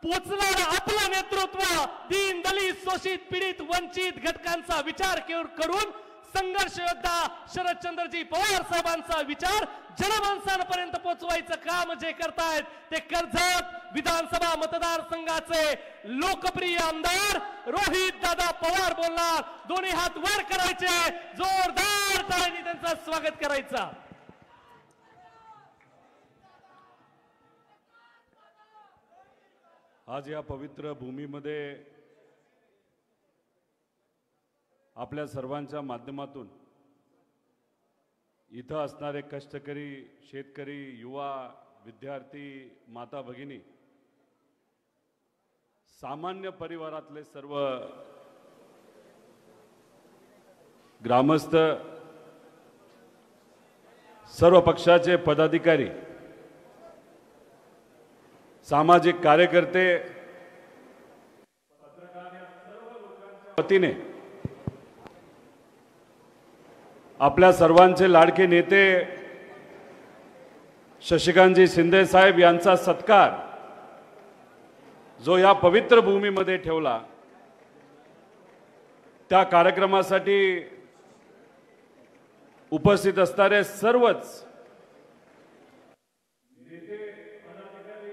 पोचणार आपलं नेतृत्व दीन दलित शोषित पीडित वंचित घटकांचा विचार करून संघर्ष योद्धा शरदचंद्रजी पवार साहेबांचा विचार जनमानसांपर्यंत पोहोचवायचं काम जे करतायत ते कर्जत विधानसभा मतदारसंघाचे लोकप्रिय आमदार रोहित दादा पवार बोलणार। दोन्ही हात वर करायचे, जोरदार टाळ्यांनी त्यांचं स्वागत करायचं। आज या पवित्र भूमीमध्ये आपल्या सर्वांच्या माध्यमातून इथं असणारे कष्टकरी शेतकरी युवा विद्यार्थी माता भगिनी सामान्य परिवारातले सर्व ग्रामस्थ सर्व पक्षाचे पदाधिकारी सामाजिक कार्यकर्ते पत्रकार या सर्व लोकांच्या वतीने आपल्या सर्वांचे लाडके नेते शशिकांतजी शिंदे साहेब यांचा सत्कार जो या पवित्र भूमीमध्ये ठेवला त्या कार्यक्रमासाठी उपस्थित असणारे सर्वच नेते पदाधिकारी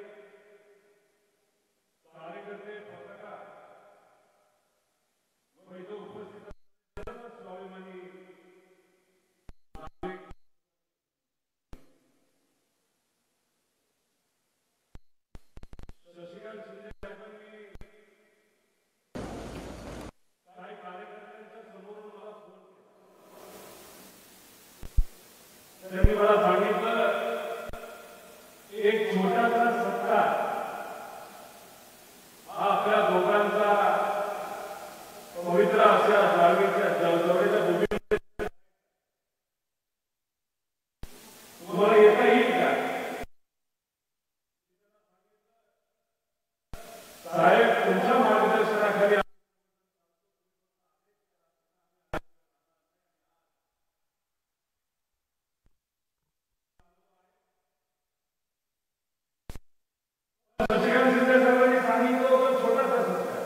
कार्यकर्ते पत्रकार व इथे उपस्थित सर्व स्वाभिमानी शशिकांत शिंदे साहेबांनी काही कार्यकर्त्यांच्या समोरून मला फोन केला। त्यांनी मला सांगितलं एक छोटासा सत्कार हा आपल्या दोघांचा पवित्र अशा जागेच्या जवळच्या भूमीमध्ये तुम्हाला येता येईल का? साहेब तुमच्या मार्गदर्शनाखाली शशिकांत शिंदे साहेबांनी सांगितलं होतं छोटासा सत्कार।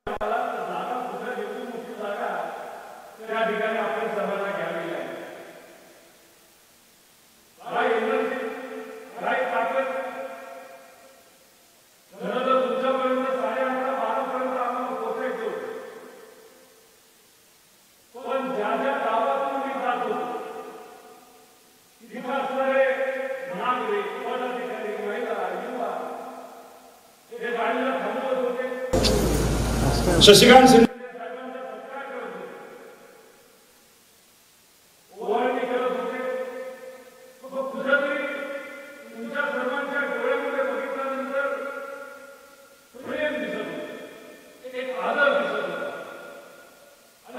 जागा कुठे घेतली मोठी जागा त्या ठिकाणी आपल्या सर्वांना घ्यावी लागेल। काय एनर्जी काय ताकद खरं तर तुमच्यापर्यंत 11:30 पर्यंत आम्हाला पोहोचायचं होतं, पण ज्या ज्या गावातून मी जात होतो तिथं असणारे नागरिक पदाधिकारी महिला युवा हे गाडीला थांबवत होते, शशिकांत शिंदे साहेबांचा सत्कार करत होते, ओवाळणी करत होते। कुठेतरी तुमच्या सर्वांच्या डोळ्यामध्ये बघितल्यानंतर प्रेम दिसत होते, एक आदर दिसत होता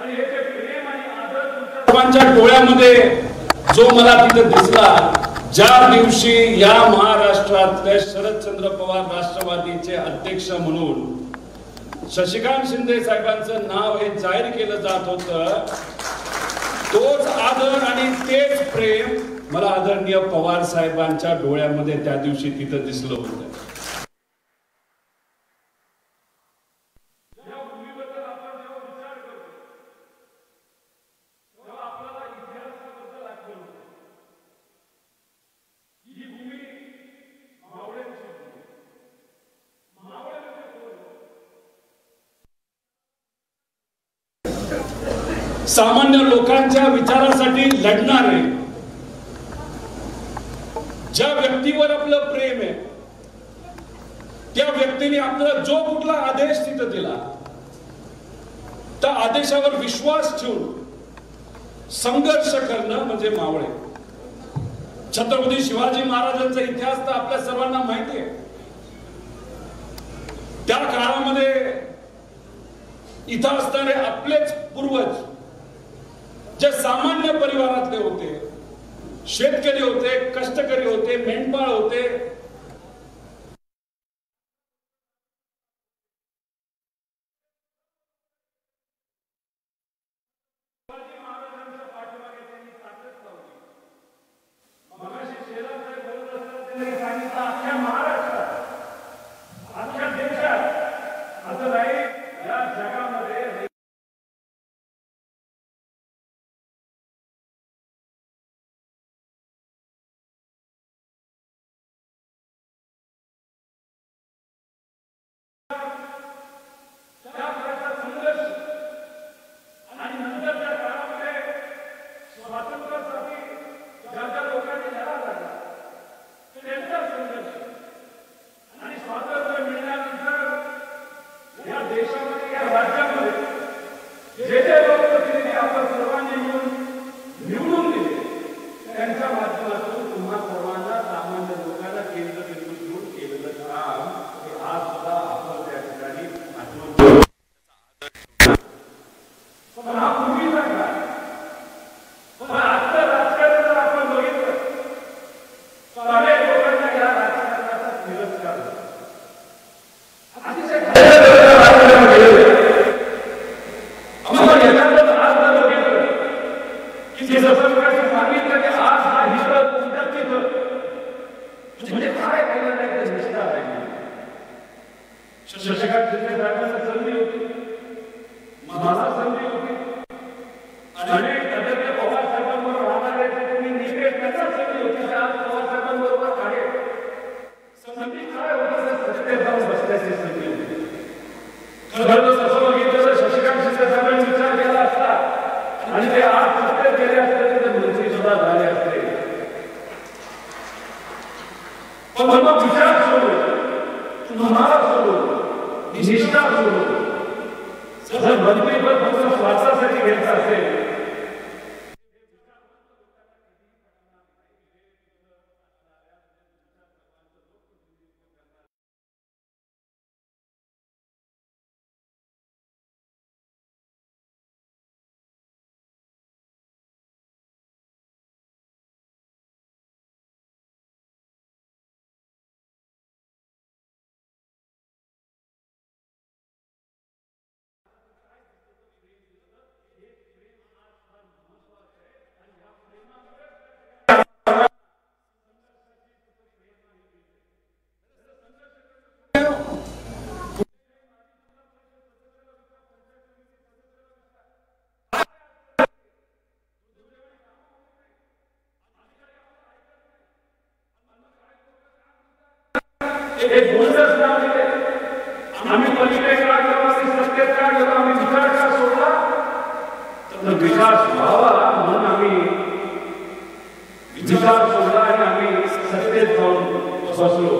आणि हे जे प्रेम आणि आदर तुमच्या सर्वांच्या डोळ्यामध्ये जो मला तिथे दिसला ज्या दिवशी या महाराष्ट्रातले शरदचंद्र पवार राष्ट्रवादीचे अध्यक्ष म्हणून शशिकांत शिंदे साहेबांचं नाव हे जाहीर केलं जात होतं, तोच आदर आणि तेच प्रेम मला आदरणीय पवार साहेबांच्या डोळ्यामध्ये त्या दिवशी तिथं दिसलं होतं। या भूमीबद्दल आपण जेव्हा विचार करतो तेव्हा आपल्याला इतिहासाबद्दल आठवण होते। ही भूमी मावळ्यांची भूमी। मावळे म्हणजे कोण? सामान्य लोकांच्या विचारासाठी लढणारे, ज्या व्यक्तीवर आपलं प्रेम आहे त्या व्यक्तीने आपल्याला जो कुठला आदेश तिथं दिला त्या आदेशावर विश्वास ठेवून संघर्ष करणं म्हणजे मावळे। छत्रपती शिवाजी महाराजांचा इतिहास तर आपल्या सर्वांना माहिती आहे। त्या काळामध्ये इथं असणारे आपलेच पूर्वज जे सामान्य परिवारातले होते, शेतकरी होते, कष्टकरी होते, मेंढपाळ होते, शिवाजी महाराजांच्या पाठीमागे पण हा पूर्वीचा काळ. पण आजचं राजकारण जर आपण बघितलं तर अनेक लोकांना या राजकारणाचा तिरस्कार होतो. अतिशय राजकारण आपण याच्यातच आज जर बघितलं की जसं प्रकाश सांगितलं की आज हा हिरं तुमच्या तिथं म्हणजे काय केलं नाही तर निष्ठा राहिली. शशिकांत शिंदे साहेबांना संधी होती, मला संधी होती, अनेक आदरणीय पवार साहेबांबरोबर राहणारे त्यांनी निकट त्यांना संधी होती की आज पवार साहेबांबरोबर आहे. संधी काय होती तर सत्तेत जाऊन बसण्याची संधी होती. खरं तर तसं बघितलं तर शशिकांत शिंदे साहेबांनी विचार केला असता आणि ते आज सत्तेत गेले असते तर मंत्री सुद्धा झाले असते. पण मग विचार सोडून तुम्हाला सोडून निष्ठा सोडून जर मंत्रीपद फक्त स्वार्थासाठी घ्यायचं असेल एक बोलच नाव दिले. आम्ही पलीकडे का गेलो आणि सत्तेत का गेलो, आम्ही विचार का सोडला तर विकास व्हावा म्हणून आम्ही विचार सोडला आणि आम्ही सत्तेत जाऊन बसलो.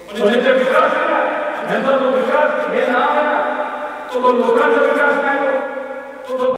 पण जे विकास आहे ना, त्यांचा जो विकास हे नाव आहे ना, तो लोकांचा विकास नाही, तो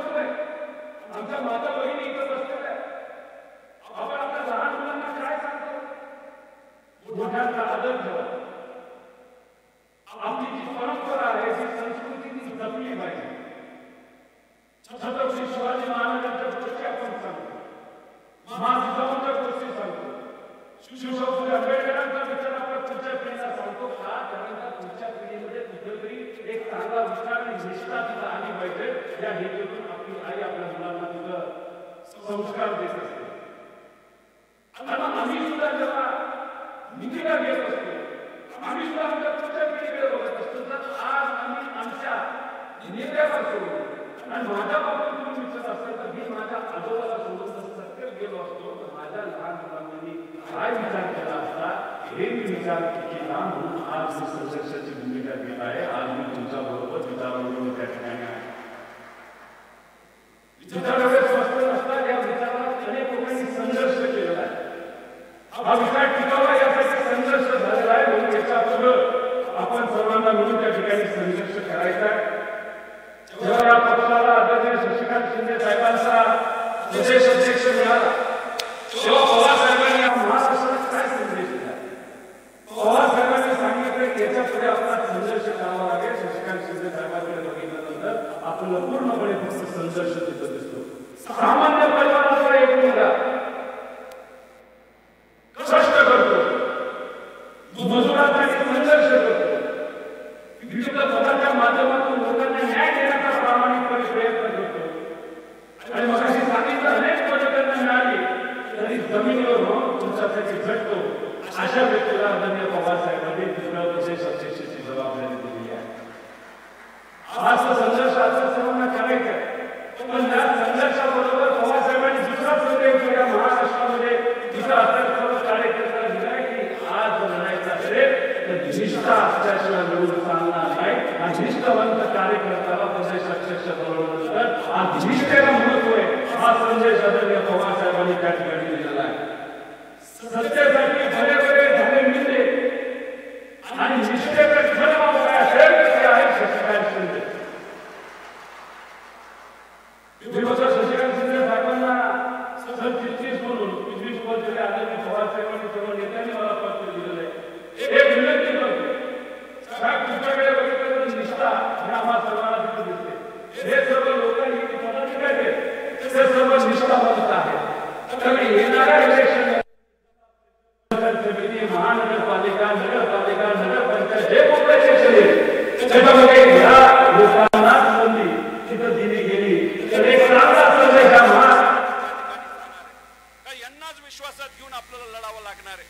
आमच्या माता बहिणी इथं बसलेल्या आपण आपल्या लहान मुलांना काय सांगतो, मोठ्यांचा आदर ठेवा. आपली जी परंपरा आहे, जी संस्कृती ती जपली पाहिजे. छत्रपती शिवाजी महाराजांच्या गोष्टी आपण सांगतो, महाजिजाऊंच्या गोष्टी सांगतो, शिवशाहू फुले आंबेडकरांचा विचार आपण पुढच्या पिढीला सांगतो. का त्यानंतर पुढच्या पिढीमध्ये कुठेतरी एक चांगला विचार आणि निष्ठा तिथं आली पाहिजे. या हेतून आपली आई आपल्या मुलांना तिथं संस्कार देत असते. आणि आम्ही सुद्धा जेव्हा निधीला घेत असतो, आम्ही सुद्धा आमच्या पुढच्या पिढीकडे बघत असतो. तर आज आम्ही आमच्या नेत्याला सोडून आणि माझ्या बाबतीत तुम्ही विचारत असेल तर मी माझ्या आजोबाला सोडून जर सत्तेत गेलो असतो तर माझ्या लहान मुलांनी काय विचार केला असता हे मी विचार केला. म्हणून आज मी संघर्षाची भूमिका घेत आहे. आज मी तुमच्या बरोबर विचारावरून त्या ठिकाणी आहे. विचार एवढे स्पष्ट नसतात, या विचारात अनेक लोकांनी संघर्ष केलेला आहे. हा विचार टिकावा यासाठी संघर्ष झालेला आहे. म्हणून याच्या पुढे आपण सर्वांना मिळून त्या ठिकाणी संघर्ष करायचा आहे. जेव्हा या पक्षाला आदरणीय शशिकांत शिंदे साहेबांचा प्रदेश अध्यक्ष मिळाला तेव्हा पवार साहेबांनी या महाराष्ट्रात काय संदेश दिला. पवार साहेबांनी सांगितलं की याच्या पुढे आपला संघर्ष करावा लागेल. शशिकांत शिंदे साहेबांकडे बघितल्यानंतर आपल्याला पूर्णपणे फक्त संघर्ष तिथं दिसतो. सामान्य परिवाराचा एक मुलगा कष्ट करतो, मजुरांसाठी संघर्ष करतो, विविध पदाच्या माध्यमातून लोकांना न्याय देण्याचा प्रामाणिकपणे प्रयत्न करतो. आणि मग अशी सांगितलं अनेक पदं त्यांना मिळाली तरी जमिनीवर राहून तुमच्यासाठी झटतो. अशा व्यक्तीला आदरणीय पवार साहेबांनी दुसऱ्या प्रदेश अध्यक्षाची जबाबदारी दिली आहे. आज संघर्ष आता सर्वांना करायचा आहे. पण त्या संघर्षाबरोबर पवार साहेबांनी दुसरा संदेश दिला महाराष्ट्रामध्ये तिथं आता सर्व कार्यकर्त्यांना दिलाय की आज लढायचं असेल तर निष्ठा असल्याशिवाय लढून चालणार नाही. आणि निष्ठावंत कार्यकर्त्याला प्रदेश अध्यक्ष बनवल्यानंतर आज निष्ठेला महत्व आहे हा संदेश आदरणीय पवार साहेबांनी त्या ठिकाणी दिलेला आहे. सत्तेसाठी बरे बरे झाले मिळते आणि निष्ठेचं खरं नाव काय असेल ते आहे शशिकांत शिंदे. शशिकांत शिंदे साहेबांना सन 33 म्हणून 25 पद दिले. आदरणीय पवार साहेबांनी सर्व नेत्यांनी मला पत्र दिलेलं आहे. एक विनंती करतो साहेब, तुमच्याकडे बघितलं निष्ठा हे आम्हा सर्वांना तिथे दिसते. हे सर्व लोकांनी पदाधिकारी ते सर्व निष्ठावंत आहेत. तर येणाऱ्या इलेक्शन समिती, महानगरपालिका, नगरपालिका, नगरपंचायत जे कोणते त्याच्यामध्ये ह्या लोकांना संधी तिथं दिली गेली तर एक चांगला संदेश यांनाच विश्वासात घेऊन आपल्याला लढावं लागणार आहे.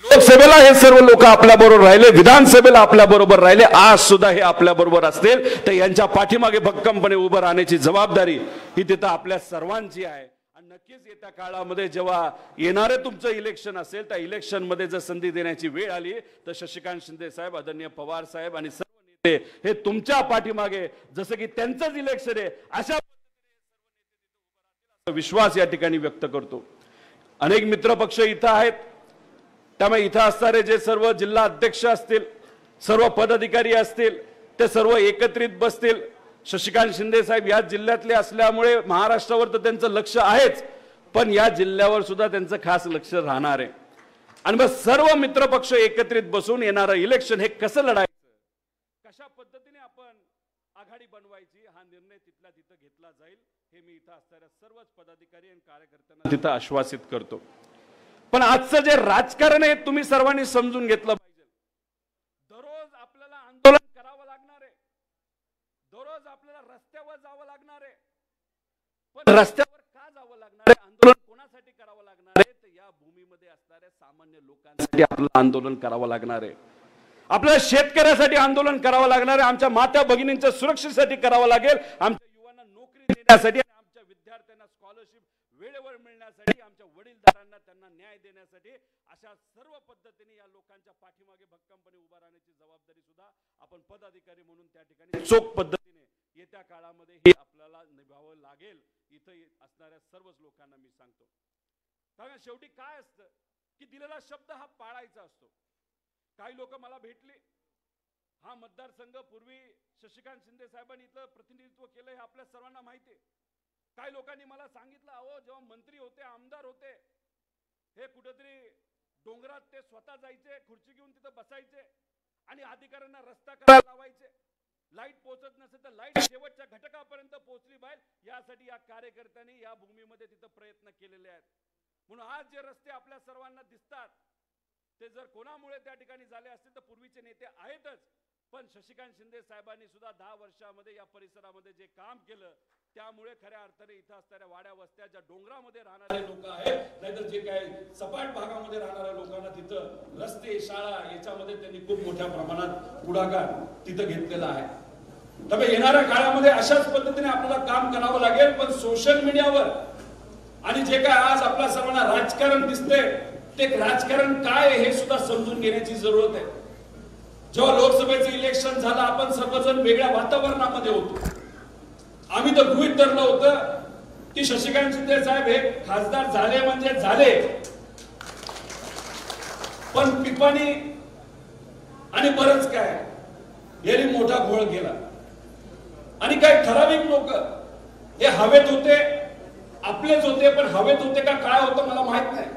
लोकसभेला हे सर्व लोक आपल्या बरोबर राहिले, विधानसभेला आपल्या बरोबर राहिले, आज सुद्धा हे आपल्या बरोबर असतील तर यांच्या पाठीमागे भक्कमपणे उभं राहण्याची जबाबदारी ही तिथं आपल्या सर्वांची आहे. नक्कीच येत्या काळामध्ये जेव्हा येणारे तुमचं इलेक्शन असेल त्या इलेक्शन मध्ये जर संधी देण्याची वेळ आली तर शशिकांत शिंदे साहेब, आदरणीय पवार साहेब आणि सर्व नेते हे तुमच्या पाठीमागे जसं की त्यांचंच इलेक्शन आहे अशा विश्वास या ठिकाणी व्यक्त करतो. अनेक मित्र पक्ष इथं आहेत, त्यामुळे इथं असणारे जे सर्व जिल्हा अध्यक्ष असतील, सर्व पदाधिकारी असतील ते सर्व एकत्रित बसतील. शशिकांत शिंदे साहेब या जिल्ह्यातले असल्यामुळे महाराष्ट्रावर तर त्यांचं लक्ष आहेच, पण या जिल्ह्यावर सुद्धा त्यांचं खास लक्ष राहणार आहे. आणि मग सर्व मित्रपक्ष एकत्रित बसून येणारं इलेक्शन हे कसं लढायचं, कशा पद्धतीने आपण आघाडी बनवायची हा निर्णय तिथल्या तिथं घेतला जाईल हे मी इथं असणाऱ्या सर्वच पदाधिकारी आणि कार्यकर्त्यांना तिथं आश्वासित करतो. पण आजचं जे राजकारण आहे तुम्ही सर्वांनी समजून घेतलं पाहिजे. दररोज आपल्याला आंदोलन करावं लागणार आहे, दररोज आपल्याला रस्त्यावर जावं लागणार आहे. पण रस्त्यावर का जावं लागणार आहे, आंदोलन कोणासाठी करावं लागणार आहे, तर या भूमीमध्ये असणाऱ्या सामान्य लोकांसाठी आपल्याला आंदोलन करावं लागणार आहे. आपल्याला शेतकऱ्यासाठी आंदोलन करावं लागणार आहे, आमच्या माता भगिनींच्या सुरक्षेसाठी करावं लागेल, आमच्या युवांना नोकरी देण्यासाठी, आमच्या विद्यार्थ्यांना स्कॉलरशिप वेळेवर मिळण्यासाठी, आमच्या वडीलधारांना त्यांना न्याय देण्यासाठी. अशा सर्व पद्धतीने या लोकांच्या पाठीमागे भक्कमपणे उभा राहण्याची जबाबदारी सुद्धा आपण पदाधिकारी म्हणून त्या ठिकाणी चोख पद्धतीने येत्या काळामध्ये हे आपल्याला निभावावं लागेल. इथं असणाऱ्या सर्वच लोकांना मी सांगतो, कारण शेवटी काय असतं की दिलेला शब्द हा पाळायचा असतो. काही लोक मला भेटले, हा मतदारसंघ पूर्वी शशिकांत शिंदे साहेबांनी इथं प्रतिनिधित्व केलं हे आपल्या सर्वांना माहिती आहे. काही लोकांनी मला सांगितलं, अहो जेव्हा मंत्री होते, आमदार होते, हे कुठेतरी डोंगरात ते स्वतः जायचे, खुर्ची घेऊन तिथं बसायचे आणि अधिकाऱ्यांना रस्ता करायला लावायचे. लाईट पोहोचत नसेल तर लाईट शेवटच्या घटकापर्यंत पोहोचली पाहिजे यासाठी या कार्यकर्त्यांनी या भूमीमध्ये तिथं प्रयत्न केलेले आहेत. म्हणून आज जे रस्ते आपल्या सर्वांना दिसतात ते जर कोणामुळे त्या ठिकाणी झाले असतील तर पूर्वीचे नेते आहेतच, पण शशिकांत शिंदे साहेबांनी सुद्धा 10 वर्षामध्ये या परिसरामध्ये जे काम केलं त्यामुळे खऱ्या अर्थाने इथं असणाऱ्या वाड्या वस्त्या, ज्या डोंगरामध्ये राहणारे लोक आहेत, नाहीतर जे काही सपाट भागामध्ये राहणाऱ्या लोकांना तिथं रस्ते, शाळा याच्यामध्ये त्यांनी खूप मोठ्या प्रमाणात पुढाकार तिथं घेतलेला आहे. त्यामुळे येणाऱ्या काळामध्ये अशाच पद्धतीने आपल्याला काम करावं लागेल. पण सोशल मीडियावर आणि जे काय आज आपल्या सर्वांना राजकारण दिसतंय ते राजकारण काय हे सुद्धा समजून घेण्याची जरूरत आहे. जेव्हा लोकसभेचं इलेक्शन झालं आपण सर्वजण वेगळ्या वातावरणामध्ये होतो. आम्ही तर गृहीत धरलं होतं की शशिकांत शिंदे साहेब हे खासदार झाले म्हणजे झाले, पण पिपाणी आणि बरंच काय यांनी मोठा घोळ केला. आणि काही ठराविक लोक हे हवेत होते, आपलेच होते, पण हवेत होते का काय होतं मला माहित नाही.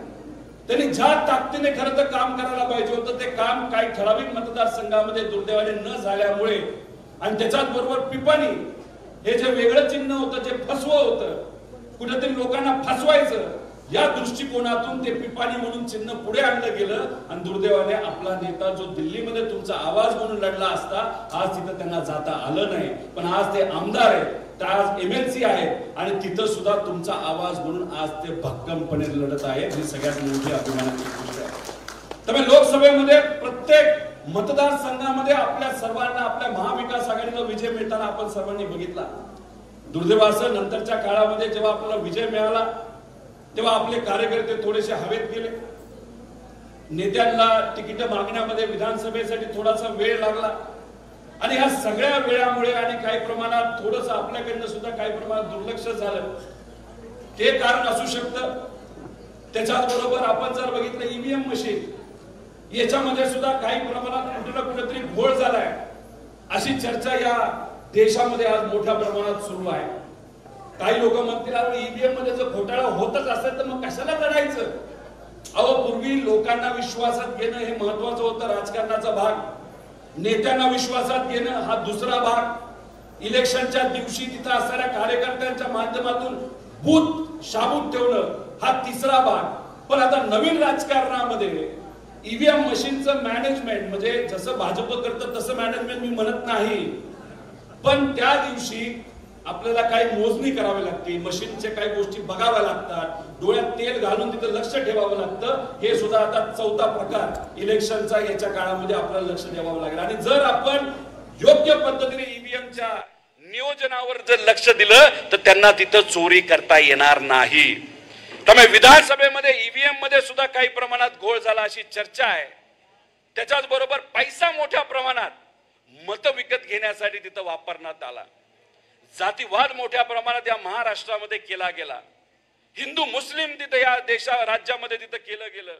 त्यांनी ज्या ताकदीने खरं तर काम करायला पाहिजे होतं ते काम काही ठराविक मतदारसंघामध्ये दुर्दैवाने न झाल्यामुळे आणि त्याच्याच बरोबर पिपाणी हे जे वेगळं चिन्ह होतं, जे फसवं होतं, कुठेतरी लोकांना फसवायचं या दृष्टिकोनातून ते पिपाणी म्हणून चिन्ह पुढे आणलं गेलं. आणि दुर्दैवाने आपला नेता जो दिल्लीमध्ये तुमचा आवाज म्हणून लढला असता आज तिथं त्यांना जाता आलं नाही. पण आज ते आमदार आहेत, आज MLC आहेत आणि तिथं सुद्धा तुमचा आवाज म्हणून आज ते भक्कमपणे लढत आहेत. ही सगळ्यात मोठी अभिमानाची गोष्ट आहे. त्यामुळे लोकसभेमध्ये प्रत्येक मतदारसंघामध्ये आपल्या सर्वांना आपल्या महाविकास आघाडीचा विजय मिळताना आपण सर्वांनी बघितला. दुर्दैवाचं नंतरच्या काळामध्ये जेव्हा आपल्याला विजय मिळाला तेव्हा आपले कार्यकर्ते थोडेसे हवेत गेले. नेत्यांना तिकीट मागण्यामध्ये विधानसभेसाठी थोडासा वेळ लागला आणि ह्या सगळ्या वेळामुळे आणि काही प्रमाणात थोडस आपल्याकडनं सुद्धा काही प्रमाणात दुर्लक्ष झालं, हे कारण असू शकतं. त्याच्याच बरोबर आपण जर बघितलं ईव्हीएम मशीन, याच्यामध्ये सुद्धा काही प्रमाणात कुठे ना कुठेतरी घोळ झालाय अशी चर्चा या देशामध्ये आज मोठ्या प्रमाणात सुरू आहे. काही लोक म्हणतील ईव्हीएम मध्ये जर घोटाळा होतच असेल तर मग कशाला लढायचं. अहो, पूर्वी लोकांना विश्वासात घेणं हे महत्वाचं होतं, राजकारणाचा भाग. नेत्यांना विश्वासात घेणं हा दुसरा भाग. इलेक्शनच्या दिवशी तिथं असणाऱ्या कार्यकर्त्यांच्या माध्यमातून बूथ शाबूत ठेवणं हा तिसरा भाग. पण आता नवीन राजकारणामध्ये ईव्हीएम मशीनचं मॅनेजमेंट, म्हणजे जसं भाजप करतं तसं मॅनेजमेंट मी म्हणत नाही, पण त्या दिवशी आपल्याला काही मोजणी करावी लागते, मशीनचे काही गोष्टी बघाव्या लागतात, डोळ्यात तेल घालून तिथं लक्ष ठेवावं लागतं. हे सुद्धा आता चौथा प्रकार इलेक्शनचा याच्या काळामध्ये आपल्याला लक्ष ठेवावं लागेल. आणि जर आपण योग्य पद्धतीने ईव्हीएमच्या नियोजनावर जर लक्ष दिलं तर त्यांना तिथं चोरी करता येणार नाही. त्यामुळे विधानसभेमध्ये ईव्हीएम मध्ये सुद्धा काही प्रमाणात घोळ झाला अशी चर्चा आहे. त्याच्याच बरोबर पैसा मोठ्या प्रमाणात मत विकत घेण्यासाठी तिथं वापरण्यात आला. जातीवाद मोठ्या प्रमाणात या महाराष्ट्रामध्ये केला गेला. हिंदू मुस्लिम तिथं या राज्यामध्ये तिथं केलं गेलं.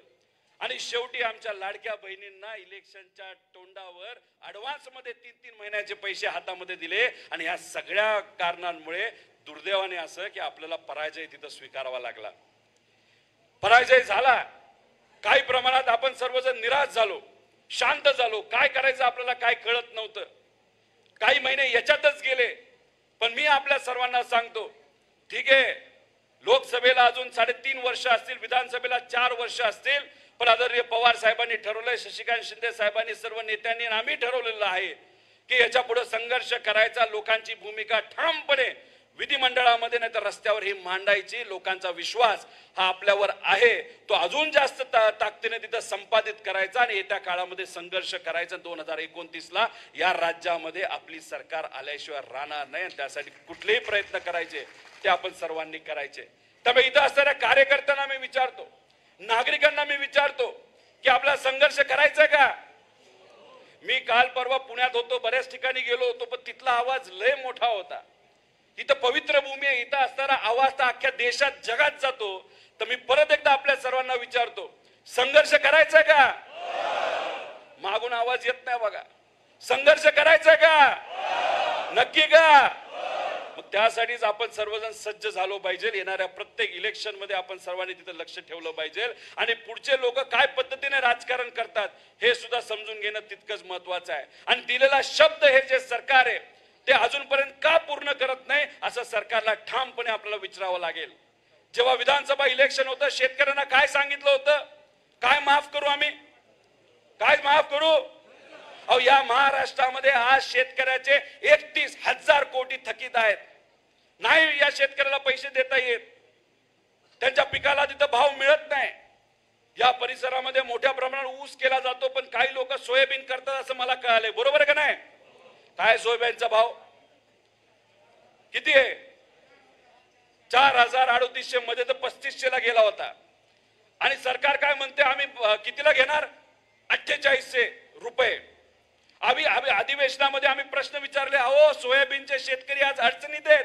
आणि शेवटी आमच्या लाडक्या बहिणींना इलेक्शनच्या तोंडावर ऍडव्हान्स मध्ये 3-3 महिन्याचे पैसे हातामध्ये दिले. आणि या सगळ्या कारणांमुळे दुर्दैवाने असं की आपल्याला पराजय तिथं स्वीकारावा लागला. पराजय झाला. काही प्रमाणात आपण सर्वजण निराश झालो, शांत झालो. काय करायचं आपल्याला काय कळत नव्हतं. काही महिने याच्यातच गेले. पण मी आपल्या सर्वांना सांगतो, ठीक आहे, लोकसभेला अजून 3.5 वर्ष असतील, विधानसभेला 4 वर्ष असतील, पण आदरणीय पवार साहेबांनी ठरवलंय, शशिकांत शिंदे साहेबांनी, सर्व नेत्यांनी आम्ही ठरवलेलं आहे की याच्या पुढे संघर्ष करायचा. लोकांची भूमिका ठामपणे विधिमंडळामध्ये नाही तर रस्त्यावर ही मांडायची. लोकांचा विश्वास हा आपल्यावर आहे, तो अजून जास्त ताकदीने तिथं संपादित करायचा आणि येत्या काळामध्ये संघर्ष करायचा. 2029ला या राज्यामध्ये आपली सरकार आल्याशिवाय राहणार नाही. त्यासाठी कुठलेही प्रयत्न करायचे ते आपण सर्वांनी करायचे. त्यामुळे इथं असणाऱ्या कार्यकर्त्यांना मी विचारतो, नागरिकांना मी विचारतो की आपला संघर्ष करायचा का. मी काल परवा पुण्यात होतो, बऱ्याच ठिकाणी गेलो होतो, पण तिथला आवाज लय मोठा होता. इथं पवित्र भूमी आहे, इथं असणारा आवाज तर अख्ख्या देशात जगात जातो. तर मी परत एकदा आपल्या सर्वांना विचारतो, संघर्ष करायचा का. मागून आवाज येत नाही बघा. संघर्ष करायचा का, नक्की का. मग त्यासाठीच आपण सर्वजण सज्ज झालो पाहिजे. येणाऱ्या प्रत्येक इलेक्शन मध्ये आपण सर्वांनी तिथं लक्ष ठेवलं पाहिजे. आणि पुढचे लोक काय पद्धतीने राजकारण करतात हे सुद्धा समजून घेणं तितकंच महत्वाचं आहे. आणि दिलेला शब्द हे जे सरकार आहे ते अजूनपर्यंत का पूर्ण करत नाही असं सरकारला ठामपणे आपल्याला विचारावं लागेल. जेव्हा विधानसभा इलेक्शन होतं, शेतकऱ्यांना काय सांगितलं होतं, काय माफ करू आम्ही, काय माफ करू. अहो, या महाराष्ट्रामध्ये आज शेतकऱ्याचे 31,000 कोटी थकीत आहेत. नाही या शेतकऱ्याला पैसे देता येत, त्यांच्या पिकाला तिथं भाव मिळत नाही. या परिसरामध्ये मोठ्या प्रमाणात ऊस केला जातो, पण काही लोक सोयाबीन करतात असं मला कळालंय. बरोबर आहे का नाही. काय सोयाबीनचा भाव किती आहे. 4,038 मध्ये तर 3500 ला गेला होता. आणि सरकार काय म्हणते, आम्ही कितीला घेणार, 4800 रुपये. आम्ही अधिवेशनामध्ये आम्ही प्रश्न विचारले, अहो सोयाबीनचे शेतकरी आज अडचणीत आहेत.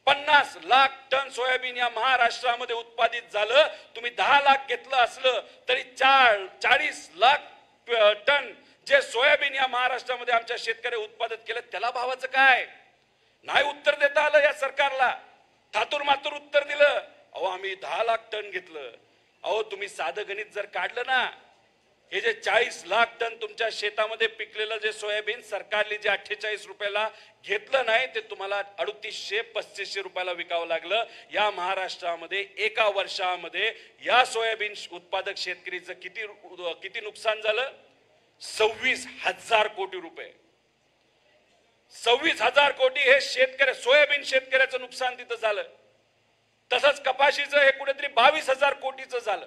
50 लाख टन सोयाबीन या महाराष्ट्रामध्ये उत्पादित झालं. तुम्ही 10 लाख घेतलं असलं तरी 40 लाख टन जे सोयाबीन या महाराष्ट्रामध्ये आमच्या शेतकरी उत्पादित केलं, त्याला भावाचं काय नाही उत्तर देता आलं या सरकारला. थातूर मातूर उत्तर दिलं, अहो आम्ही 10 लाख टन घेतलं. अहो तुम्ही साधं गणित जर काढलं ना, हे जे 40 लाख टन तुमच्या शेतामध्ये पिकलेलं जे सोयाबीन सरकारने जे 48 रुपयाला घेतलं नाही, ते तुम्हाला 3800-3500 रुपयाला विकावं लागलं. या महाराष्ट्रामध्ये एका वर्षामध्ये या सोयाबीन उत्पादक शेतकरीचं किती नुकसान झालं, 26,000 कोटी रुपये. 26,000 कोटी हे सोयाबीन शेतकऱ्याचं नुकसान तिथं झालं. तसंच कपाशीचं हे कुठेतरी 22,000 कोटीचं झालं.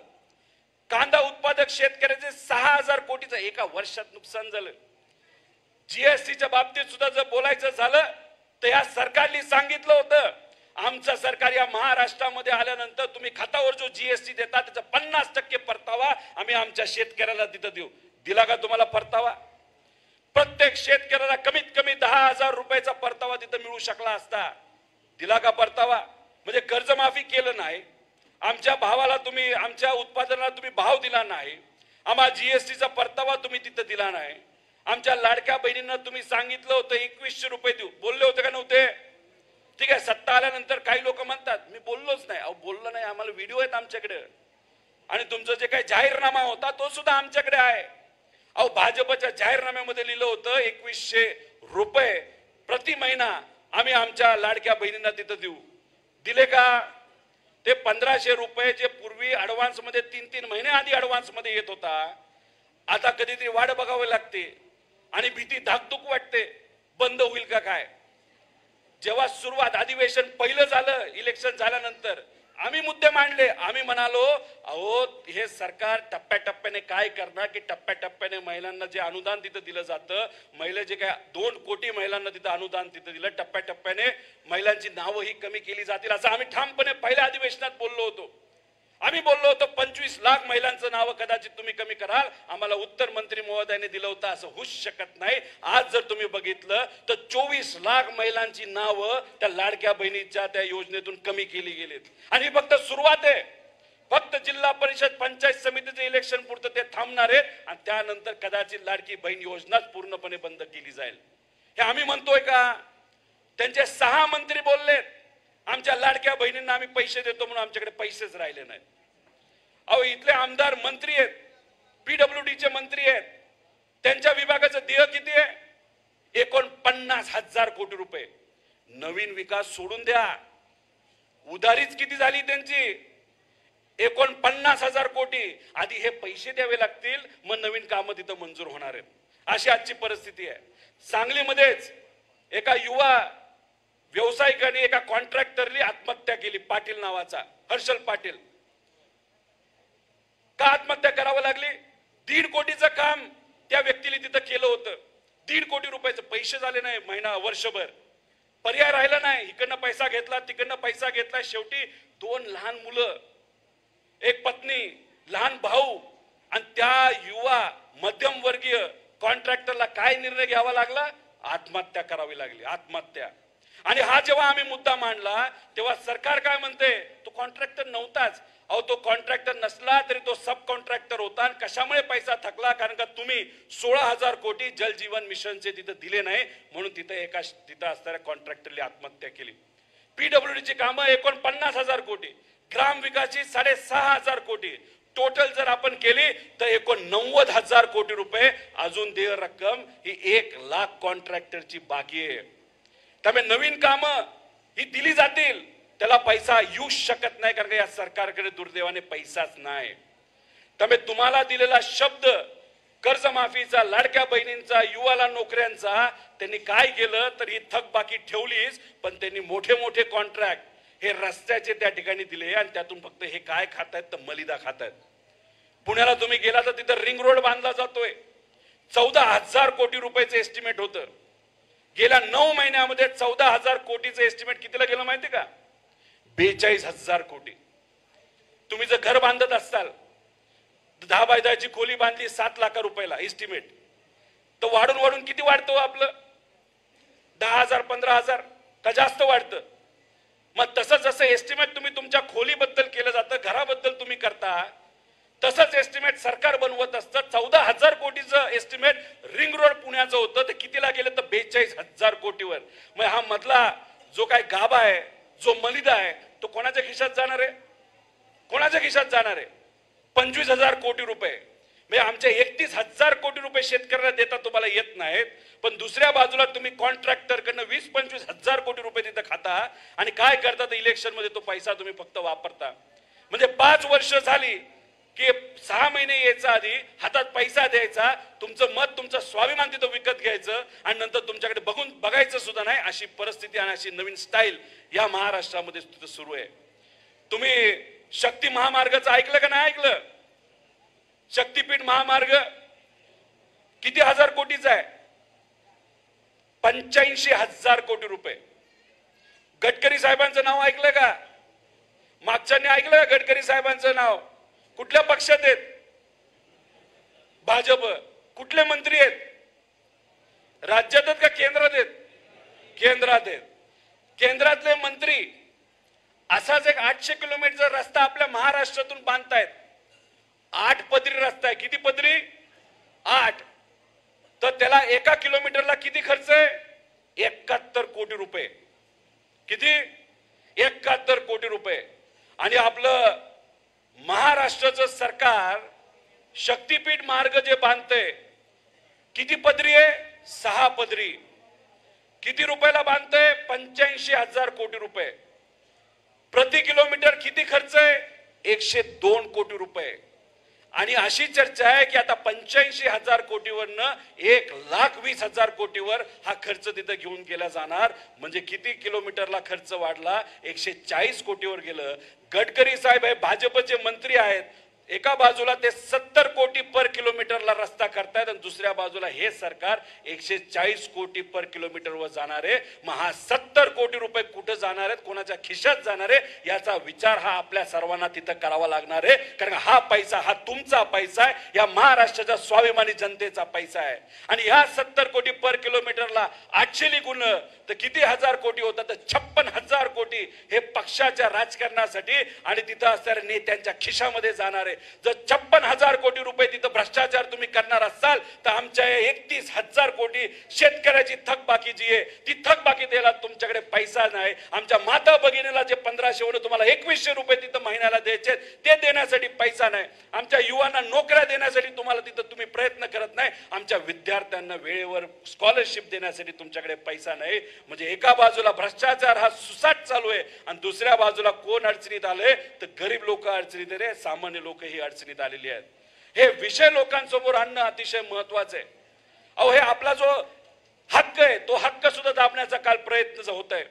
कांदा उत्पादक शेतकऱ्याचे 6,000 कोटीचं एका वर्षात नुकसान झालं. जीएसटीच्या बाबतीत सुद्धा जर बोलायचं झालं तर या सरकारने सांगितलं होतं आमचं सरकार या महाराष्ट्रामध्ये आल्यानंतर तुम्ही खतावर जो जीएसटी देता त्याचा 50% परतावा आम्ही आमच्या शेतकऱ्याला तिथं देऊ. दिला का तुम्हाला परतावा? प्रत्येक शेतकऱ्याला कमीत कमी 10,000 रुपयाचा परतावा तिथं मिळू शकला असता. दिला का परतावा? म्हणजे कर्जमाफी केलं नाही, आमच्या भावाला तुम्ही, आमच्या उत्पादनाला तुम्ही भाव दिला नाही, आम्हाला जीएसटीचा परतावा तुम्ही तिथं दिला नाही. आमच्या लाडक्या बहिणींना तुम्ही सांगितलं होतं 2100 रुपये देऊ, बोलले होते का नव्हते? ठीक आहे, सत्ता आल्यानंतर काही लोक म्हणतात मी बोललोच नाही. अहो बोललो नाही, आम्हाला व्हिडिओ आहेत आमच्याकडे, आणि तुमचं जे काही जाहीरनामा होता तो सुद्धा आमच्याकडे आहे. अहो भाजपच्या जाहीरनाम्यामध्ये लिहिलं होतं 2100 रुपये प्रति महिना आम्ही आमच्या लाडक्या बहिणींना तिथं देऊ. दिले का? ते 1500 रुपये जे पूर्वी ऍडव्हान्स मध्ये 3-3 महिने आधी ऍडव्हान्स मध्ये येत होता, आता कधीतरी वाट बघावी लागते आणि भीती धाकधूक वाटते बंद होईल का काय. जेव्हा सुरुवात अधिवेशन पहिलं झालं, इलेक्शन झाल्यानंतर आम्ही मुद्दे मांडले. आम्ही म्हणालो अहो हे सरकार टप्प्याटप्प्याने काय करणार की टप्प्याटप्प्याने महिलांना जे अनुदान तिथं दिलं जातं, महिला जे काय 2 कोटी महिलांना तिथं अनुदान तिथं दिलं, टप्प्याटप्प्याने महिलांची नावं ही कमी केली जातील असं आम्ही ठामपणे पहिल्या अधिवेशनात बोललो होतो. आम्ही बोललो होतो 25 लाख महिलांचं नाव कदाचित तुम्ही कमी कराल, आम्हाला उत्तर मंत्री महोदयाने दिलं होतं, असं होऊच शकत नाही. आज जर तुम्ही बघितलं तर 24 लाख महिलांची नावं त्या लाडक्या बहिणीच्या त्या योजनेतून कमी केली गेलीत. आणि ही फक्त सुरुवात आहे. फक्त जिल्हा परिषद पंचायत समितीचे इलेक्शन पुरतं ते थांबणार आहे आणि त्यानंतर कदाचित लाडकी बहीण योजनाच पूर्णपणे बंद केली जाईल. हे आम्ही म्हणतोय का? त्यांचे 6 मंत्री बोललेत आमच्या लाडक्या बहिणींना आम्ही पैसे देतो म्हणून आमच्याकडे पैसेच राहिले नाहीत. अहो इथले आमदार मंत्री आहेत, पीडब्ल्यूडीचे मंत्री आहेत, त्यांच्या विभागाचं देय किती आहे? 49,000 कोटी रुपये. नवीन विकास सोडून द्या, उधारीच किती झाली त्यांची? 49,000 कोटी. आधी हे पैसे द्यावे लागतील, मग नवीन कामं तिथं मंजूर होणार आहेत. अशी आजची परिस्थिती आहे. सांगलीमध्येच एका युवा व्यावसायिकाने एका कॉन्ट्रॅक्टरनी आत्महत्या केली, पाटील नावाचा, हर्षल पाटील. का आत्महत्या करावं लागली? 1.5 कोटीचं काम त्या व्यक्तीने तिथं केलं होतं. 1.5 कोटी रुपयाचे पैसे झाले नाही महिना वर्षभर. पर्याय राहिला नाही, इकडनं पैसा घेतला तिकडनं पैसा घेतला. शेवटी 2 लहान मुलं, एक पत्नी, लहान भाऊ, आणि त्या युवा मध्यमवर्गीय कॉन्ट्रॅक्टरला काय निर्णय घ्यावा लागला? आत्महत्या करावी लागली, आत्महत्या. आणि हा जेव्हा आम्ही मुद्दा मांडला तेव्हा सरकार काय म्हणते? तो कॉन्ट्रॅक्टर नव्हताच. अहो तो कॉन्ट्रॅक्टर नसला तरी तो सब कॉन्ट्रॅक्टर होता. आणि कशामुळे पैसा थकला? कारण का तुम्ही 16,000 कोटी जल जीवन मिशनचे तिथं दिले नाही, म्हणून तिथं असणाऱ्या कॉन्ट्रॅक्टरने आत्महत्या केली. पीडब्ल्यूडीची कामं 49,000 कोटी, ग्राम विकासची 6,500 कोटी, टोटल जर आपण केली तर 89,000 कोटी रुपये अजून देय रक्कम ही 1 लाख कॉन्ट्रॅक्टरची बाकी आहे. त्यामुळे नवीन कामं ही दिली जातील, त्याला पैसा येऊ शकत नाही, कारण या सरकारकडे दुर्दैवाने पैसाच नाही. त्यामुळे तुम्हाला दिलेला शब्द कर्जमाफीचा, लाडक्या बहिणींचा, युवाला नोकऱ्यांचा, त्यांनी काय केलं तर ही थकबाकी ठेवलीच, पण त्यांनी मोठे मोठे कॉन्ट्रॅक्ट हे रस्त्याचे त्या ठिकाणी दिले आणि त्यातून फक्त हे काय खातायत तर मलिदा खातायत. पुण्याला तुम्ही गेला तर तिथं रिंग रोड बांधला जातोय, 14,000 कोटी रुपयाचं एस्टिमेट होतं. गेल्या 9 महिन्यामध्ये 14,000 कोटीचं एस्टिमेट कितीला गेलं माहिती का? 42,000 कोटी. तुम्ही जर घर बांधत असाल, 10 बाय 10ची खोली बांधली 7 लाख रुपयाला एस्टिमेट, तर वाढून वाढून किती वाढतो आपलं? 10,000 15,000 का जास्त वाढतं? मग तसं जसं एस्टिमेट तुम्ही तुमच्या खोलीबद्दल केलं जातं, घराबद्दल तुम्ही करता, तसंच एस्टिमेट सरकार बनवत असतं. 14,000 कोटीचं एस्टिमेट रिंग रोड पुण्याचं होतं, ते कितीला गेलं तर 42,000 कोटीवर. मग हा मधला जो काय गाभा आहे, जो मलिदा आहे, तो कोणाच्या खिशात जाणार आहे? कोणाच्या खिशात जाणार आहे? 25,000 कोटी रुपये. म्हणजे आमचे 31,000 कोटी रुपये शेतकऱ्यांना देता तुम्हाला येत नाहीत, पण दुसऱ्या बाजूला तुम्ही कॉन्ट्रॅक्टर कडनं 20-25,000 कोटी रुपये तिथं खाता आणि काय करता तर इलेक्शन मध्ये तो पैसा तुम्ही फक्त वापरता. म्हणजे 5 वर्ष झाली की 6 महिने यायचा आधी हातात पैसा द्यायचा, तुमचं मत, तुमचं स्वाभिमान तिथं विकत घ्यायचं आणि नंतर तुमच्याकडे बघायचं सुद्धा नाही. अशी परिस्थिती आणि अशी नवीन स्टाईल या महाराष्ट्रामध्ये तिथं सुरू आहे. तुम्ही शक्ती महामार्गाचं ऐकलं का नाही ऐकलं? शक्तीपीठ महामार्ग किती हजार कोटीचा आहे? 85,000 कोटी रुपये. गडकरी साहेबांचं नाव ऐकलं का? मागच्यांनी ऐकलं का गडकरी साहेबांचं नाव? कुठल्या पक्षात आहेत? भाजप. कुठले मंत्री आहेत? राज्यात आहेत का केंद्रात आहेत? केंद्रात आहेत. केंद्रातले मंत्री असाच एक 800 किलोमीटर रस्ता आपल्या महाराष्ट्रातून बांधतायत. 8 पदरी रस्ता आहे. किती पदरी? 8. तर त्याला 1 किलोमीटरला किती खर्च आहे? 71 कोटी रुपये. किती? 71 कोटी रुपये. आणि आपलं महाराष्ट्राचं सरकार शक्तीपीठ मार्ग जे बांधतंय किती पदरी आहे? 6 पदरी. किती रुपयाला बांधतंय? 85,000 कोटी रुपये. प्रति किलोमीटर किती खर्च आहे? 102 कोटी रुपये. आणि अशी चर्चा आहे की आता 85,000 कोटीवरनं 1,20,000 कोटीवर हा खर्च तिथं घेऊन गेला जाणार. म्हणजे किती किलोमीटरला खर्च वाढला? 140 कोटीवर गेलं. गडकरी साहेब हे भाजपचे मंत्री आहेत. एका बाजूला ते 70 कोटी पर किलोमीटरला रस्ता करतायत आणि दुसऱ्या बाजूला हे सरकार 140 कोटी पर किलोमीटरवर जाणार आहे. मग हा 70 कोटी रुपये कुठे जाणार आहेत, कोणाच्या खिशात जाणार आहे, याचा विचार हा आपल्या सर्वांना तिथं करावा लागणार आहे. कारण हा पैसा हा तुमचा पैसा आहे, या महाराष्ट्राच्या स्वाभिमानी जनतेचा पैसा आहे. आणि ह्या 70 कोटी पर किलोमीटरला 800 गुण तर किती हजार कोटी होतात? तर 56,000 कोटी हे पक्षाच्या राजकारणासाठी आणि तिथं असणाऱ्या नेत्यांच्या खिशामध्ये जाणार आहे. जर 56,000 कोटी रुपये तिथं भ्रष्टाचार तुम्ही करणार असाल तर आमच्या 31,000 कोटी शेतकऱ्याची थकबाकी जी आहे ती थकबाकी द्यायला तुमच्याकडे पैसा नाही. आमच्या माता भगिनीला जे 1500 वरून तुम्हाला 2100 रुपये तिथं महिन्याला द्यायचे ते देण्यासाठी पैसा नाही. आमच्या युवांना नोकऱ्या देण्यासाठी तुम्हाला तिथं तुम्ही प्रयत्न करत नाही. आमच्या विद्यार्थ्यांना वेळेवर स्कॉलरशिप देण्यासाठी तुमच्याकडे पैसा नाही. म्हणजे एका बाजूला भ्रष्टाचार हा सुसाट चालू आहे आणि दुसऱ्या बाजूला कोण अडचणीत आले? तर गरीब लोक अडचणीत आहे, सामान्य लोक ही अडचणीत आलेली आहेत. हे विषय लोकांसमोर आणणं अतिशय महत्वाचं आहे. अहो, हे आपला जो हक्क आहे तो हक्क सुद्धा दाबण्याचा काल प्रयत्न होत आहे.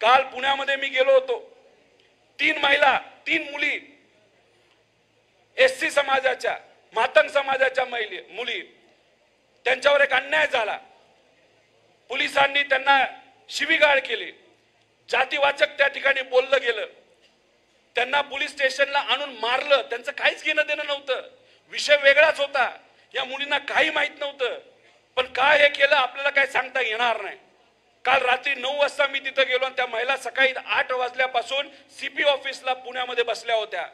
काल पुण्यामध्ये मी गेलो होतो. 3 महिला 3 मुली एससी समाजाच्या मातंग समाजाच्या मुली त्यांच्यावर एक अन्याय झाला. पोलिसांनी त्यांना शिवीगाळ केली. जातीवाचक त्या ठिकाणी बोललं गेलं. त्यांना पोलीस स्टेशनला आणून मारलं. त्यांचं काहीच घेणं देणं नव्हतं. विषय वेगळाच होता. या मुलींना काही माहित नव्हतं. पण काय हे केलं आपल्याला काय सांगता येणार नाही. काल रात्री 9 वाजता मी तिथं गेलो आणि त्या महिला सकाळी 8 वाजल्यापासून सीपी ऑफिसला पुण्यामध्ये बसल्या होत्या.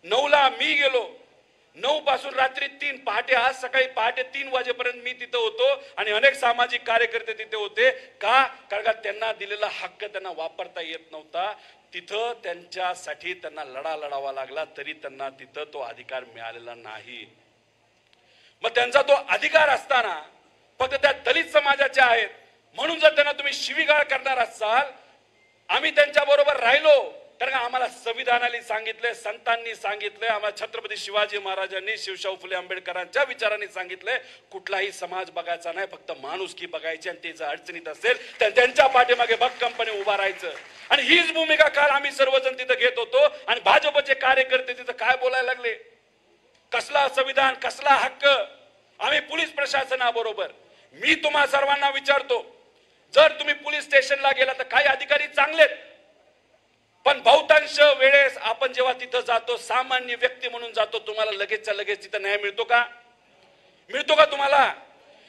9ला मी गेलो. 9 पासून रात्री 3 पहाटे आज सकाळी पहाटे 3 वाजेपर्यंत मी तिथं होतो आणि अनेक सामाजिक कार्यकर्ते तिथे होते. का? कारण त्यांना दिलेला हक्क त्यांना वापरता येत नव्हता. तिथं त्यांच्यासाठी त्यांना लढा लढावा लागला तरी त्यांना तिथं तो अधिकार मिळालेला नाही. मग त्यांचा तो अधिकार असताना फक्त त्या दलित समाजाच्या आहेत म्हणून जर त्यांना तुम्ही शिवीगाळ करणार असाल, आम्ही त्यांच्या बरोबर राहिलो तर आम्हाला संविधानाने सांगितलंय, संतांनी सांगितलंय, आम्हाला छत्रपती शिवाजी महाराजांनी, शिवशाहू फुले आंबेडकरांच्या विचारांनी सांगितलंय कुठलाही समाज बघायचा नाही, फक्त माणुसकी बघायची आणि ते जर अडचणीत असेल तर त्यांच्या पाठीमागे भक्कमपणे उभा राहायचं. आणि हीच भूमिका काल आम्ही सर्वजण तिथं घेत होतो. आणि भाजपचे कार्यकर्ते तिथं काय बोलायला लागले? कसला संविधान, कसला हक्क? आम्ही पोलीस प्रशासनाबरोबर. मी तुम्हा सर्वांना विचारतो, जर तुम्ही पोलीस स्टेशनला गेला तर काही अधिकारी चांगलेत, पण बहुतांश वेळेस आपण जेव्हा तिथं जातो सामान्य व्यक्ती म्हणून जातो, तुम्हाला लगेचच्या लगेच तिथं न्याय मिळतो का? मिळतो का तुम्हाला?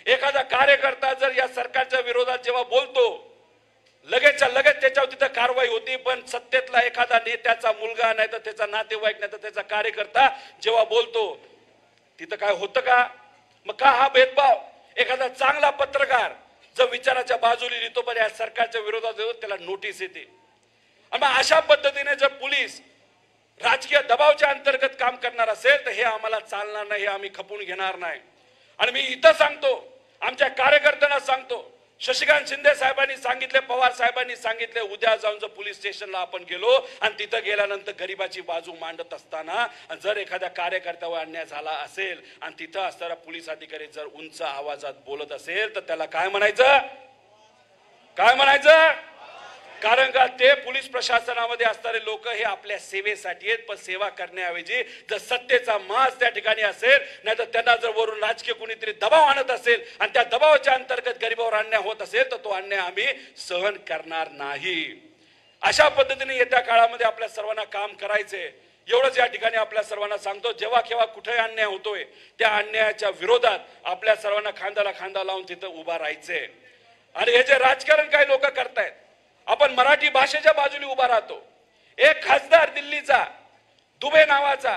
एखादा कार्यकर्ता जर या सरकारच्या विरोधात जेव्हा बोलतो लगेचच्या लगेच त्याच्यावर तिथं कारवाई होती. पण सत्तेतला एखादा नेत्याचा मुलगा नाही तर त्याचा नातेवाईक नाही तर त्याचा कार्यकर्ता जेव्हा बोलतो तिथं काय होतं का? मग का हा भेदभाव? एखादा चांगला पत्रकार जर विचाराच्या बाजूने लिहितो पण या सरकारच्या विरोधात त्याला नोटीस येते. आणि अशा पद्धतीने जर पोलीस राजकीय दबावाच्या अंतर्गत काम करणार असेल तर हे आम्हाला चालणार नाही, हे आम्ही खपून घेणार नाही. आणि मी इथं सांगतो, आमच्या कार्यकर्त्यांना सांगतो, शशिकांत शिंदे साहेबांनी सांगितले, पवार साहेबांनी सांगितले, उद्या जाऊन जर पोलीस स्टेशनला आपण गेलो आणि तिथं गेल्यानंतर गरिबाची बाजू मांडत असताना जर एखाद्या कार्यकर्त्यावर अन्याय झाला असेल आणि तिथं असणारा पोलीस अधिकारी जर उंच आवाजात बोलत असेल तर त्याला काय म्हणायचं? काय म्हणायचं? कारण का ते पोलीस प्रशासनामध्ये असणारे लोक हे आपल्या सेवेसाठी आहेत. पण सेवा करण्याऐवजी जर सत्तेचा माज त्या ठिकाणी असेल नाही तर त्यांना जर वरून राजकीय कुणीतरी दबाव आणत असेल आणि त्या दबावाच्या अंतर्गत गरिबावर अन्याय होत असेल तर तो अन्याय आम्ही सहन करणार नाही. अशा पद्धतीने येत्या काळामध्ये आपल्या सर्वांना काम करायचंय. एवढंच या ठिकाणी आपल्या सर्वांना सांगतो. जेव्हा केव्हा कुठे अन्याय होतोय त्या अन्यायाच्या विरोधात आपल्या सर्वांना खांद्याला खांदा लावून तिथं उभा राहायचंय. आणि हे जे राजकारण काही लोक करतायत, आपण मराठी भाषेच्या बाजूने उभा राहतो. एक खासदार दिल्लीचा दुबे नावाचा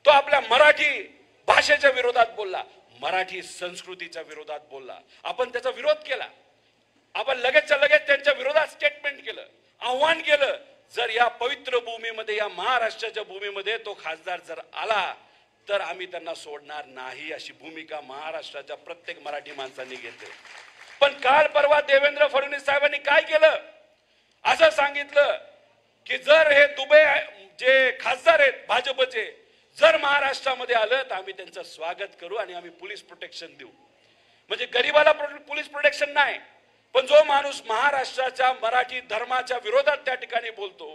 तो आपल्या मराठी भाषेच्या विरोधात बोलला, मराठी संस्कृतीच्या विरोधात बोलला. आपण त्याचा विरोध केला. आपण लगेचच्या लगेच त्यांच्या विरोधात स्टेटमेंट केलं, आव्हान केलं. जर या पवित्र भूमीमध्ये, या महाराष्ट्राच्या भूमीमध्ये तो खासदार जर आला तर आम्ही त्यांना सोडणार नाही, अशी भूमिका महाराष्ट्राच्या प्रत्येक मराठी माणसांनी घेतली. पण काल परवा देवेंद्र फडणवीस साहेबांनी काय केलं, असं सांगितलं की जर हे दुबे जे खासदार आहेत भाजपचे जर महाराष्ट्रामध्ये आलं तर आम्ही त्यांचं स्वागत करू आणि आम्ही पोलीस प्रोटेक्शन देऊ. म्हणजे गरीबाला पोलीस प्रोटेक्शन नाही, पण जो माणूस महाराष्ट्राच्या मराठी धर्माच्या विरोधात त्या ठिकाणी बोलतो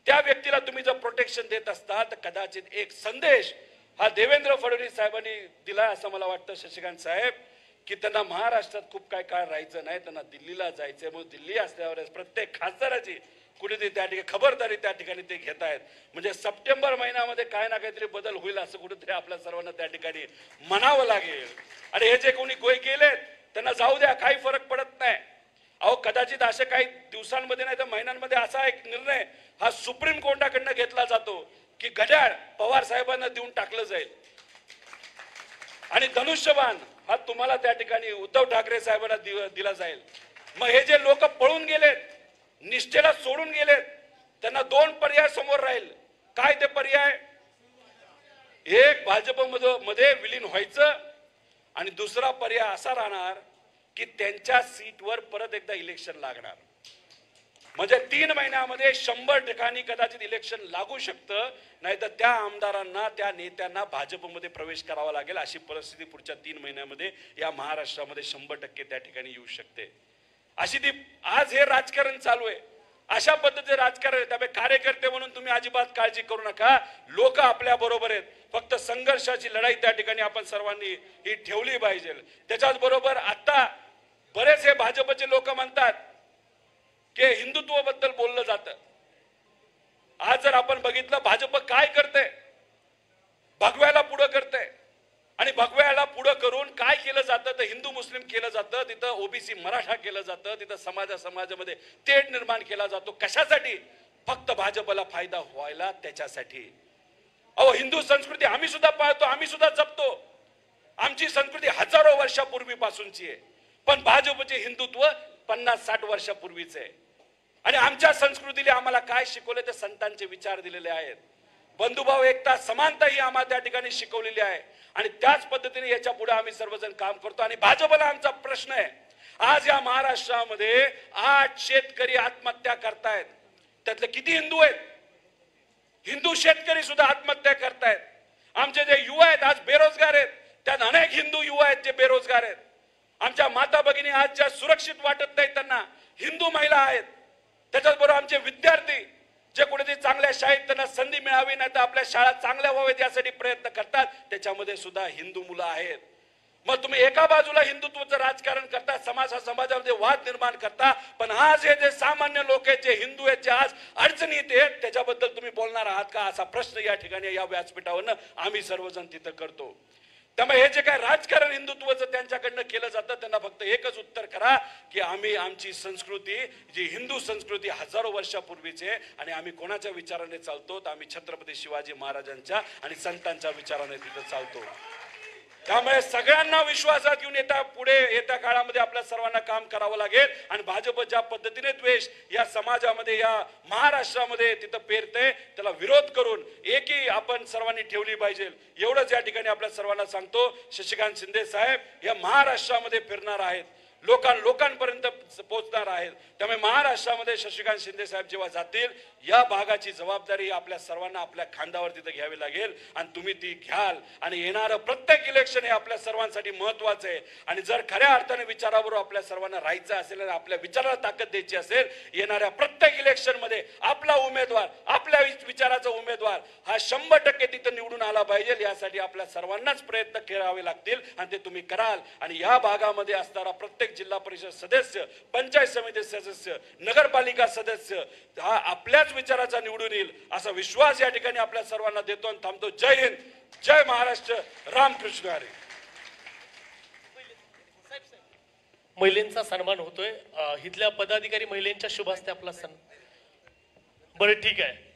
त्या व्यक्तीला तुम्ही जर प्रोटेक्शन देत असता तर कदाचित एक संदेश हा देवेंद्र फडणवीस साहेबांनी दिला असं मला वाटतं. शशिकांत साहेब की त्यांना महाराष्ट्रात खूप काय काळ राहायचं नाही, त्यांना दिल्लीला जायचंय. मग दिल्ली असल्यावर प्रत्येक खासदाराची कुठेतरी त्या ठिकाणी खबरदारी त्या ठिकाणी ते घेत आहेत. म्हणजे सप्टेंबर महिन्यामध्ये काय ना काहीतरी बदल होईल असं कुठेतरी आपल्या सर्वांना त्या ठिकाणी म्हणावं लागेल. आणि हे जे कोणी गेलेत त्यांना जाऊ द्या, काही फरक पडत नाही. अहो कदाचित असे काही दिवसांमध्ये नाही तर महिन्यांमध्ये असा एक निर्णय हा सुप्रीम कोर्टाकडनं घेतला जातो की घड्याळ पवार साहेबांना देऊन टाकलं जाईल आणि धनुष्यबाण हा तुम्हाला त्या ठिकाणी उद्धव ठाकरे साहेबांना दिला जाईल. मग हे जे लोक पळून गेलेत, निष्ठेला सोडून गेलेत, त्यांना दोन पर्याय समोर राहील. काय ते पर्याय? एक भाजपमध्ये विलीन व्हायचं आणि दुसरा पर्याय असा राहणार की त्यांच्या सीटवर परत एकदा इलेक्शन लागणार. म्हणजे 3 महिन्यामध्ये 100 ठिकाणी कदाचित इलेक्शन लागू शकतं, नाहीतर त्या आमदारांना त्या नेत्यांना भाजपमध्ये प्रवेश करावा लागेल. अशी परिस्थिती पुढच्या 3 महिन्यामध्ये या महाराष्ट्रामध्ये 100% त्या ठिकाणी येऊ शकते. अशी ती आज हे राजकारण चालू आहे. अशा पद्धतीचे राजकारण आहे. त्यामुळे कार्यकर्ते म्हणून तुम्ही अजिबात काळजी करू नका. लोक आपल्या बरोबर आहेत. फक्त संघर्षाची लढाई त्या ठिकाणी आपण सर्वांनी ही ठेवली पाहिजे. त्याच्याच बरोबर आता बरेच हे भाजपचे लोक म्हणतात की हिंदुत्व बद्दल बोललं जातं. आज जर आपण बघितलं भाजप काय करते, भगव्याला पुढे करते आणि भगव्याला पुढे करून काय केलं जातं तर हिंदू मुस्लिम केलं जातं, तिथं ओबीसी मराठा केलं जातं, तिथं समाजामध्ये तेढ निर्माण केला जातो. कशासाठी? फक्त भाजपला फायदा व्हायला, त्याच्यासाठी. अहो हिंदू संस्कृती आम्ही सुद्धा पाळतो, आम्ही सुद्धा जपतो. आमची संस्कृती हजारो वर्षापूर्वीपासूनची आहे. पण भाजपचे हिंदुत्व 50-60 वर्षापूर्वीचे आहे. आणि आमच्या संस्कृतीला आम्हाला काय शिकवले ते संतांचे विचार दिलेले आहेत. बंधुभाव, एकता, समानता ही आम्हाला त्या ठिकाणी शिकवलेली आहे. आणि त्याच पद्धतीने याच्या पुढे आम्ही सर्वजण काम करतो. आणि भाजपला आमचा प्रश्न आहे, आज या महाराष्ट्रामध्ये 8 शेतकरी आत्महत्या करतायत. त्यातले किती हिंदू आहेत? हिंदू शेतकरी सुद्धा आत्महत्या करतायत. आमचे जे युवा आहेत आज बेरोजगार आहेत, त्यात अनेक हिंदू युवा आहेत जे बेरोजगार आहेत. आमच्या माता भगिनी आज ज्या सुरक्षित वाटत नाही त्यांना हिंदू महिला आहेत. त्याच्याबरोबर आमचे विद्यार्थी जे कुठेतरी चांगल्या शाळेत त्यांना संधी मिळावी, नाही तर आपल्या शाळा चांगल्या व्हाव्यात यासाठी प्रयत्न करतात, त्याच्यामध्ये सुद्धा हिंदू मुलं आहेत. मग तुम्ही एका बाजूला हिंदुत्वाचं राजकारण करता, समाजामध्ये वाद निर्माण करता, पण आज हे जे सामान्य लोक आहेत, जे हिंदू आहेत, जे आज अडचणीत आहेत, त्याच्याबद्दल तुम्ही बोलणार आहात का? असा प्रश्न या ठिकाणी या व्यासपीठावरनं आम्ही सर्वजण तिथं करतो. त्यामुळे हे जे काय राजकारण हिंदुत्वाचं त्यांच्याकडनं केलं जातं, त्यांना फक्त एकच उत्तर करा की आम्ही आमची संस्कृती, जी हिंदू संस्कृती हजारो वर्षापूर्वीची आहे आणि आम्ही कोणाच्या विचाराने चालतो तर आम्ही छत्रपती शिवाजी महाराजांच्या आणि संतांच्या विचाराने तिथं चालतो. त्यामुळे सगळ्यांना विश्वासात घेऊन येत्या काळामध्ये आपल्या सर्वांना काम करावं लागेल. आणि भाजप ज्या पद्धतीने द्वेष या समाजामध्ये, या महाराष्ट्रामध्ये तिथं पेरते, त्याला विरोध करून एकी आपण सर्वांनी ठेवली पाहिजे. एवढंच या ठिकाणी आपल्या सर्वांना सांगतो. शशिकांत शिंदे साहेब या महाराष्ट्रामध्ये फिरणार आहेत, लोकांपर्यंत पोहोचणार आहेत. त्यामुळे महाराष्ट्रामध्ये शशिकांत शिंदे साहेब जेव्हा जातील, या भागाची जबाबदारी आपल्या सर्वांना आपल्या खांद्यावर तिथे घ्यावी लागेल आणि तुम्ही ती घ्याल. आणि येणारं प्रत्येक इलेक्शन हे आपल्या सर्वांसाठी महत्वाचं आहे. आणि जर खऱ्या अर्थाने विचाराबरोबर आपल्या सर्वांना राहायचं असेल आणि आपल्या विचाराला ताकद द्यायची असेल, येणाऱ्या प्रत्येक इलेक्शन मध्ये आपला उमेदवार, आपल्या विचाराचा उमेदवार हा 100% तिथे निवडून आला पाहिजे. यासाठी आपल्या सर्वांनाच प्रयत्न करावे लागतील आणि ते तुम्ही कराल. आणि या भागामध्ये असणारा प्रत्येक प्रत्येक जिल्हा परिषद सदस्य, पंचायत समिती सदस्य, नगरपालिका सदस्य हा आपल्याच विचाराचा निवडून येईल असा विश्वास या ठिकाणी आपल्या सर्वांना देतो आणि थांबतो. जय हिंद, जय महाराष्ट्र, रामकृष्ण हरी. महिलांचा सन्मान होतोय. इथल्या पदाधिकारी महिलांच्या शुभ हस्ते आपला सन्मान. बरं ठीक आहे.